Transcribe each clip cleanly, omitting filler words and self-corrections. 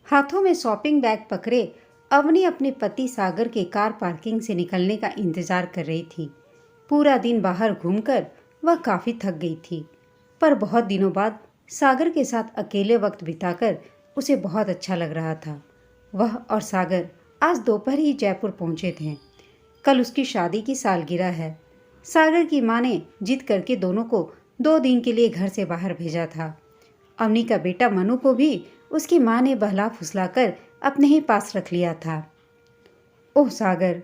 हाथों में shopping bag पकड़े अवनी अपने पति सागर के कार पार्किंग से निकलने का इंतजार कर रही थी। पूरा दिन बाहर घूमकर वह काफी थक गई थी, पर बहुत दिनों बाद सागर के साथ अकेले वक्त बिताकर उसे बहुत अच्छा लग रहा था। वह और सागर आज दोपहर ही जयपुर पहुंचे थे। कल उसकी शादी की सालगिरह है। सागर की मां ने जिद करके दोनों को 2 दिन के लिए घर से बाहर भेजा था। अवनी का बेटा मनु को भी उसकी मां ने बहला फुसलाकर अपने ही पास रख लिया था। ओह सागर,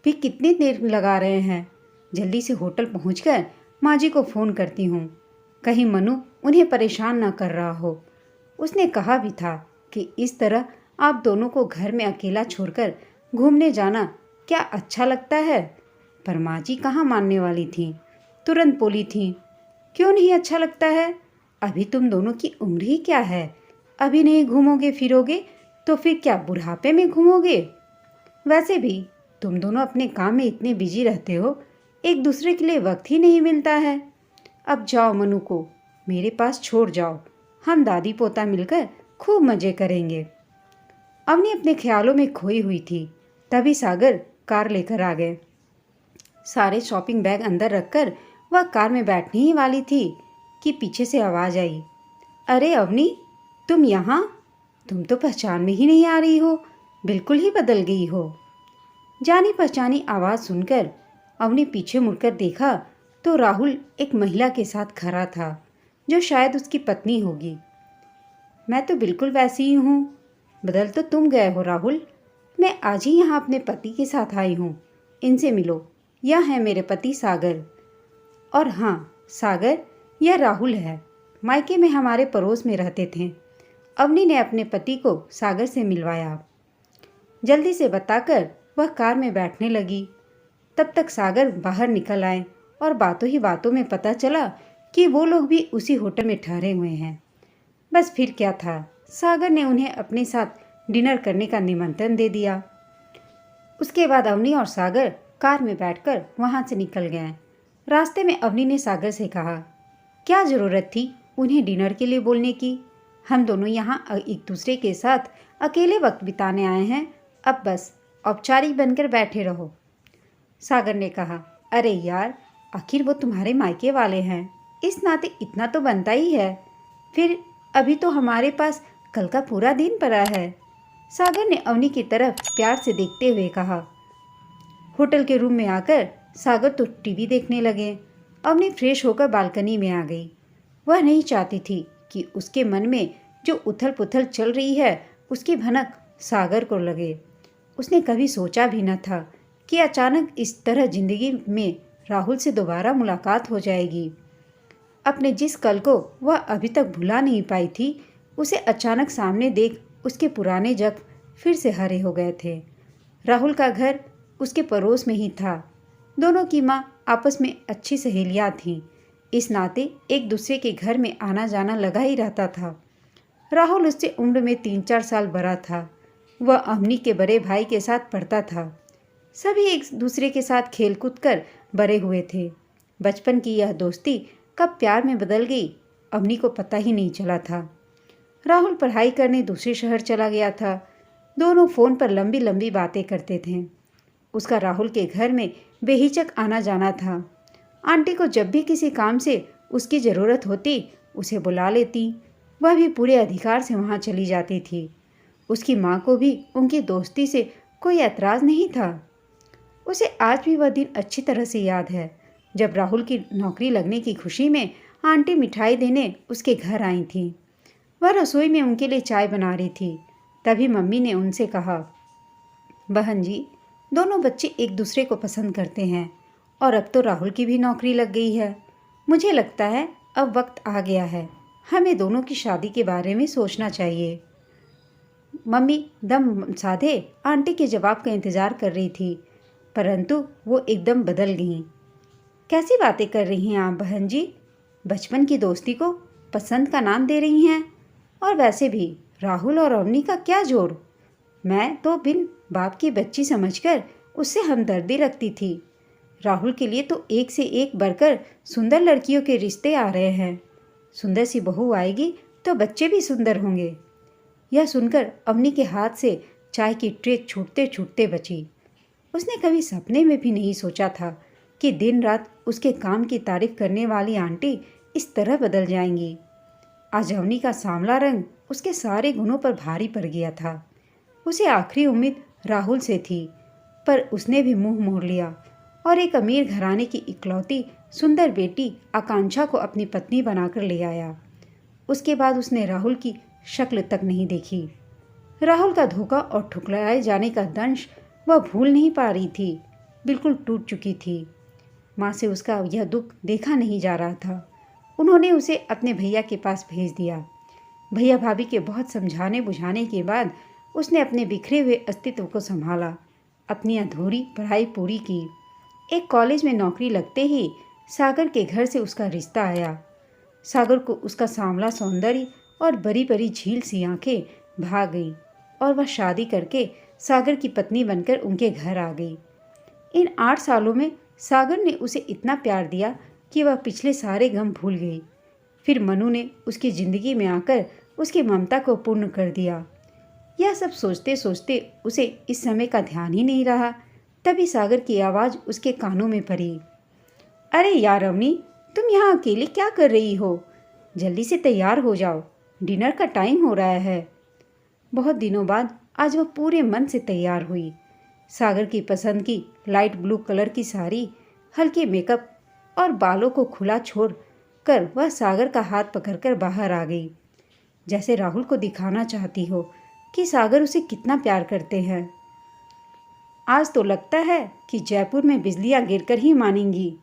भी कितनी देर लगा रहे हैं? जल्दी से होटल पहुंचकर माँ जी को फ़ोन करती हूँ, कहीं मनु उन्हें परेशान न कर रहा हो। उसने कहा भी था कि इस तरह आप दोनों को घर में अकेला छोड़कर घूमने जाना क्या अच्छा लगता है। पर माँ जी कहाँ मानने वाली थीं, तुरंत बोली थीं, क्यों नहीं अच्छा लगता है? अभी तुम दोनों की उम्र ही क्या है? अभी नहीं घूमोगे फिरोगे तो फिर क्या बुढ़ापे में घूमोगे? वैसे भी तुम दोनों अपने काम में इतने बिजी रहते हो, एक दूसरे के लिए वक्त ही नहीं मिलता है। अब जाओ मनु को मेरे पास छोड़ जाओ, हम दादी पोता मिलकर खूब मजे करेंगे। अवनी अपने ख्यालों में खोई हुई थी, तभी सागर कार लेकर आ गए। सारे शॉपिंग बैग अंदर रखकर वह कार में बैठने ही वाली थी कि पीछे से आवाज़ आई, अरे अवनी, तुम यहाँ? तुम तो पहचान में ही नहीं आ रही हो, बिल्कुल ही बदल गई हो। जानी पहचानी आवाज़ सुनकर अवनी पीछे मुड़कर देखा तो राहुल एक महिला के साथ खड़ा था, जो शायद उसकी पत्नी होगी। मैं तो बिल्कुल वैसी ही हूँ, बदल तो तुम गए हो राहुल। मैं आज ही यहाँ अपने पति के साथ आई हूँ, इनसे मिलो। यह है मेरे पति सागर। और हाँ सागर, यह राहुल है, मायके में हमारे पड़ोस में रहते थे। अवनी ने अपने पति को सागर से मिलवाया। जल्दी से बताकर वह कार में बैठने लगी। तब तक सागर बाहर निकल आए और बातों ही बातों में पता चला कि वो लोग भी उसी होटल में ठहरे हुए हैं। बस फिर क्या था, सागर ने उन्हें अपने साथ डिनर करने का निमंत्रण दे दिया। उसके बाद अवनी और सागर कार में बैठकर वहां से निकल गए। रास्ते में अवनी ने सागर से कहा, क्या ज़रूरत थी उन्हें डिनर के लिए बोलने की? हम दोनों यहाँ एक दूसरे के साथ अकेले वक्त बिताने आए हैं, अब बस औपचारिक बनकर बैठे रहो। सागर ने कहा, अरे यार, आखिर वो तुम्हारे मायके वाले हैं, इस नाते इतना तो बनता ही है। फिर अभी तो हमारे पास कल का पूरा दिन पड़ा है। सागर ने अवनी की तरफ प्यार से देखते हुए कहा। होटल के रूम में आकर सागर तो टीवी देखने लगे। अवनी फ्रेश होकर बालकनी में आ गई। वह नहीं चाहती थी कि उसके मन में जो उथल पुथल चल रही है उसकी भनक सागर को लगे। उसने कभी सोचा भी न था कि अचानक इस तरह जिंदगी में राहुल से दोबारा मुलाकात हो जाएगी। अपने जिस कल को वह अभी तक भुला नहीं पाई थी, उसे अचानक सामने देख उसके पुराने जख्म फिर से हरे हो गए थे। राहुल का घर उसके पड़ोस में ही था। दोनों की माँ आपस में अच्छी सहेलियाँ थीं, इस नाते एक दूसरे के घर में आना जाना लगा ही रहता था। राहुल उससे उम्र में 3-4 साल बड़ा था। वह अवनी के बड़े भाई के साथ पढ़ता था। सभी एक दूसरे के साथ खेल कूद कर बड़े हुए थे। बचपन की यह दोस्ती कब प्यार में बदल गई, अवनी को पता ही नहीं चला था। राहुल पढ़ाई करने दूसरे शहर चला गया था। दोनों फ़ोन पर लंबी लंबी बातें करते थे। उसका राहुल के घर में बेहिचक आना जाना था। आंटी को जब भी किसी काम से उसकी ज़रूरत होती, उसे बुला लेती। वह भी पूरे अधिकार से वहाँ चली जाती थी। उसकी माँ को भी उनकी दोस्ती से कोई ऐतराज़ नहीं था। उसे आज भी वह दिन अच्छी तरह से याद है, जब राहुल की नौकरी लगने की खुशी में आंटी मिठाई देने उसके घर आई थी। वह रसोई में उनके लिए चाय बना रही थी। तभी मम्मी ने उनसे कहा, बहन जी, दोनों बच्चे एक दूसरे को पसंद करते हैं और अब तो राहुल की भी नौकरी लग गई है। मुझे लगता है अब वक्त आ गया है, हमें दोनों की शादी के बारे में सोचना चाहिए। मम्मी दम साधे आंटी के जवाब का इंतज़ार कर रही थी, परंतु वो एकदम बदल गईं। कैसी बातें कर रही हैं आप बहन जी? बचपन की दोस्ती को पसंद का नाम दे रही हैं? और वैसे भी राहुल और अवनी का क्या जोड़? मैं तो बिन बाप की बच्ची समझकर उससे हमदर्दी रखती थी। राहुल के लिए तो एक से एक बढ़कर सुंदर लड़कियों के रिश्ते आ रहे हैं। सुंदर सी बहू आएगी तो बच्चे भी सुंदर होंगे। यह सुनकर अवनी के हाथ से चाय की ट्रे छूटते छूटते बची। उसने कभी सपने में भी नहीं सोचा था कि दिन रात उसके काम की तारीफ करने वाली आंटी इस तरह बदल जाएंगी। आज अवनी का सांवला रंग उसके सारे गुणों पर भारी पड़ गया था। उसे आखिरी उम्मीद राहुल से थी, पर उसने भी मुंह मोड़ लिया और एक अमीर घराने की इकलौती सुंदर बेटी आकांक्षा को अपनी पत्नी बनाकर ले आया। उसके बाद उसने राहुल की शक्ल तक नहीं देखी। राहुल का धोखा और ठुकराए जाने का दंश वह भूल नहीं पा रही थी, बिल्कुल टूट चुकी थी। माँ से उसका यह दुख देखा नहीं जा रहा था। उन्होंने उसे अपने भैया के पास भेज दिया। भैया भाभी के बहुत समझाने बुझाने के बाद उसने अपने बिखरे हुए अस्तित्व को संभाला, अपनी अधूरी पढ़ाई पूरी की। एक कॉलेज में नौकरी लगते ही सागर के घर से उसका रिश्ता आया। सागर को उसका सांवला सौंदर्य और बड़ी बड़ी झील सी आंखें भा गई और वह शादी करके सागर की पत्नी बनकर उनके घर आ गई। इन 8 सालों में सागर ने उसे इतना प्यार दिया कि वह पिछले सारे गम भूल गई। फिर मनु ने उसकी ज़िंदगी में आकर उसकी ममता को पूर्ण कर दिया। यह सब सोचते सोचते उसे इस समय का ध्यान ही नहीं रहा। तभी सागर की आवाज़ उसके कानों में पड़ी। अरे यार अवनी, तुम यहाँ अकेले क्या कर रही हो? जल्दी से तैयार हो जाओ, डिनर का टाइम हो रहा है। बहुत दिनों बाद आज वह पूरे मन से तैयार हुई। सागर की पसंद की लाइट ब्लू कलर की साड़ी, हल्के मेकअप और बालों को खुला छोड़ कर वह सागर का हाथ पकड़कर बाहर आ गई, जैसे राहुल को दिखाना चाहती हो कि सागर उसे कितना प्यार करते हैं। आज तो लगता है कि जयपुर में बिजलियां गिरकर ही मानेंगी।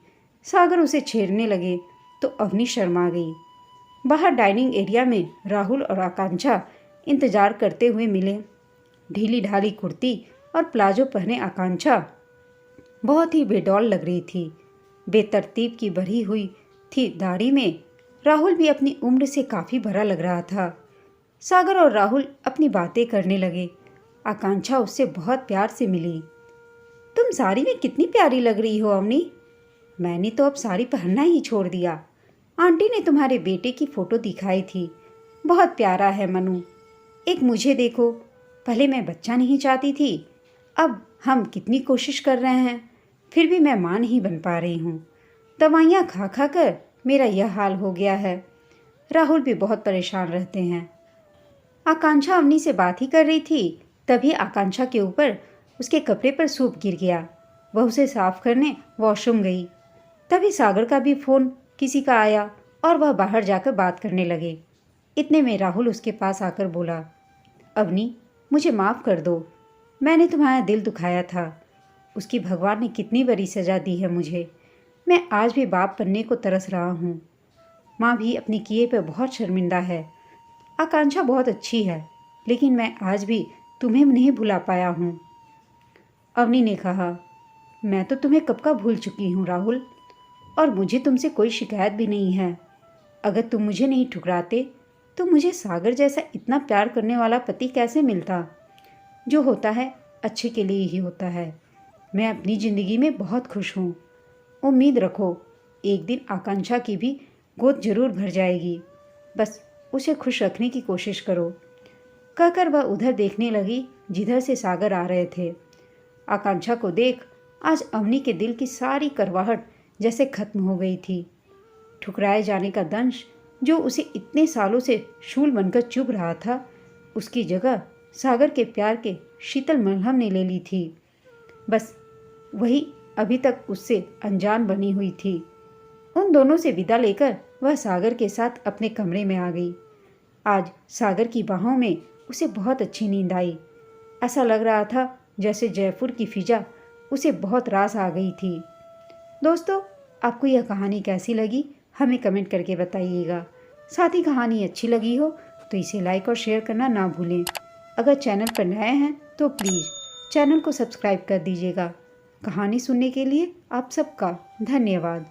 सागर उसे छेड़ने लगे तो अवनी शर्मा गई। बाहर डाइनिंग एरिया में राहुल और आकांक्षा इंतजार करते हुए मिले। ढीली ढाली कुर्ती और प्लाजो पहने आकांक्षा बहुत ही बेडौल लग रही थी। बेतरतीब की बढ़ी हुई थी दाढ़ी में राहुल भी अपनी उम्र से काफ़ी बड़ा लग रहा था। सागर और राहुल अपनी बातें करने लगे। आकांक्षा उससे बहुत प्यार से मिली। तुम साड़ी में कितनी प्यारी लग रही हो अवनी। मैंने तो अब साड़ी पहनना ही छोड़ दिया। आंटी ने तुम्हारे बेटे की फ़ोटो दिखाई थी, बहुत प्यारा है मनु। एक मुझे देखो, पहले मैं बच्चा नहीं चाहती थी, अब हम कितनी कोशिश कर रहे हैं, फिर भी मैं मां नहीं बन पा रही हूँ। दवाइयाँ खा खा कर मेरा यह हाल हो गया है। राहुल भी बहुत परेशान रहते हैं। आकांक्षा अवनी से बात ही कर रही थी, तभी आकांक्षा के ऊपर उसके कपड़े पर सूप गिर गया। वह उसे साफ करने वॉशरूम गई। तभी सागर का भी फ़ोन किसी का आया और वह बाहर जाकर बात करने लगे। इतने में राहुल उसके पास आकर बोला, अवनी, मुझे माफ़ कर दो, मैंने तुम्हारा दिल दुखाया था। उसकी भगवान ने कितनी बड़ी सज़ा दी है मुझे। मैं आज भी बाप बनने को तरस रहा हूँ। माँ भी अपने किए पर बहुत शर्मिंदा है। आकांक्षा बहुत अच्छी है, लेकिन मैं आज भी तुम्हें नहीं भुला पाया हूँ। अवनी ने कहा, मैं तो तुम्हें कब का भूल चुकी हूँ राहुल, और मुझे तुमसे कोई शिकायत भी नहीं है। अगर तुम मुझे नहीं ठुकराते तो मुझे सागर जैसा इतना प्यार करने वाला पति कैसे मिलता। जो होता है अच्छे के लिए ही होता है। मैं अपनी ज़िंदगी में बहुत खुश हूँ। उम्मीद रखो, एक दिन आकांक्षा की भी गोद जरूर भर जाएगी। बस उसे खुश रखने की कोशिश करो। कहकर वह उधर देखने लगी जिधर से सागर आ रहे थे। आकांक्षा को देख आज अवनी के दिल की सारी करवाहट जैसे खत्म हो गई थी। ठुकराए जाने का दंश जो उसे इतने सालों से शूल बनकर चुभ रहा था, उसकी जगह सागर के प्यार के शीतल मलहम ने ले ली थी। बस वही अभी तक उससे अनजान बनी हुई थी। उन दोनों से विदा लेकर वह सागर के साथ अपने कमरे में आ गई। आज सागर की बाहों में उसे बहुत अच्छी नींद आई। ऐसा लग रहा था जैसे जयपुर की फिजा उसे बहुत रास आ गई थी। दोस्तों, आपको यह कहानी कैसी लगी हमें कमेंट करके बताइएगा। साथ ही कहानी अच्छी लगी हो तो इसे लाइक और शेयर करना ना भूलें। अगर चैनल पर नए हैं तो प्लीज़ चैनल को सब्सक्राइब कर दीजिएगा। कहानी सुनने के लिए आप सबका धन्यवाद।